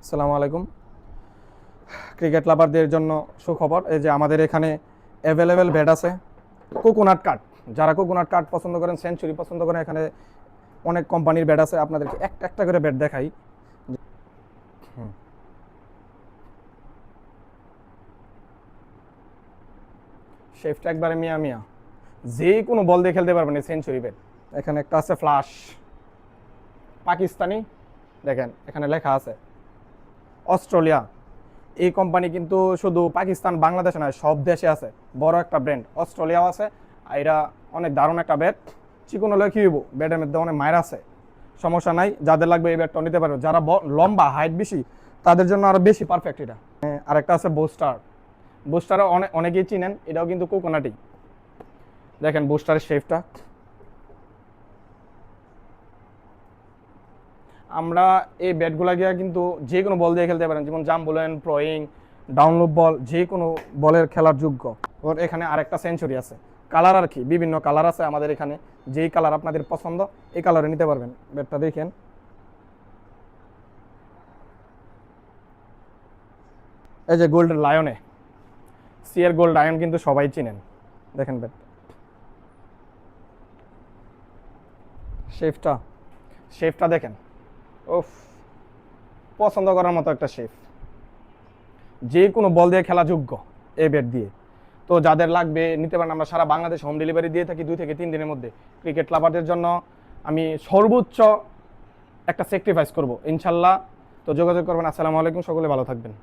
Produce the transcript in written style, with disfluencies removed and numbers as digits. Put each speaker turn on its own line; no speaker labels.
আসসালামু আলাইকুম। ক্রিকেট লাভারদের জন্য সুখবর, এই যে আমাদের এখানে অ্যাভেলেবেল ব্যাট আছে কোকোনাট কাট। যারা কোকোনাট কাট পছন্দ করেন, সেঞ্চুরি পছন্দ করেন, এখানে অনেক কোম্পানির ব্যাট আছে। আপনাদেরকে একটা একটা করে ব্যাট দেখাই। হুম। শেফটা একবারে মিয়া মিয়া, যে কোনো বল দিয়ে খেলতে পারবেন এই সেঞ্চুরি ব্যাট। এখানে একটা আছে ফ্লাশ পাকিস্তানি, দেখেন এখানে লেখা আছে অস্ট্রেলিয়া। এই কোম্পানি কিন্তু শুধু পাকিস্তান বাংলাদেশে নয়, সব দেশে আছে। বড় একটা ব্র্যান্ড, অস্ট্রেলিয়াও আছে। আর এরা অনেক দারুণ একটা ব্যাট। চিকন হলে কি হইব, ব্যাটের মধ্যে অনেক মায়ের আছে, সমস্যা নাই। যাদের লাগবে এই ব্যাটটা নিতে পারবে। যারা লম্বা হাইট বেশি, তাদের জন্য আরো বেশি পারফেক্ট এটা। আরেকটা আছে বুস্টার। বুস্টারও অনেকেই চিনেন, এটাও কিন্তু কোকোনাটি। দেখেন বুস্টারের শেপটা। আমরা এই ব্যাটগুলা গিয়ে কিন্তু যে কোনো বল দিয়ে খেলতে পারেন, যেমন জাম্প বলেন, প্রয়িং, ডাউনলোড বল, যে কোনো বলের খেলার যোগ্য। ওর এখানে আরেকটা সেঞ্চুরি আছে। কালার আর কি, বিভিন্ন কালার আছে আমাদের এখানে। যেই কালার আপনাদের পছন্দ, এই কালারে নিতে পারবেন। ব্যাটটা দেখেন, এই যে গোল্ড লায়নে, সিএর গোল্ড লায়ন কিন্তু সবাই চিনেন। দেখেন ব্যাট শেফটা, শেফটা দেখেন। ওফ, পছন্দ করার মতো একটা শেফ। যে কোনো বল দিয়ে খেলা যোগ্য এই ব্যাট দিয়ে। তো যাদের লাগবে নিতে পারেন। আমরা সারা বাংলাদেশ হোম ডেলিভারি দিয়ে থাকি 2 থেকে 3 দিনের মধ্যে। ক্রিকেট লাভারদের জন্য আমি সর্বোচ্চ একটা স্যাক্রিফাইস করব ইনশাল্লাহ। তো যোগাযোগ করবেন। আসসালামু আলাইকুম, সকলে ভালো থাকবেন।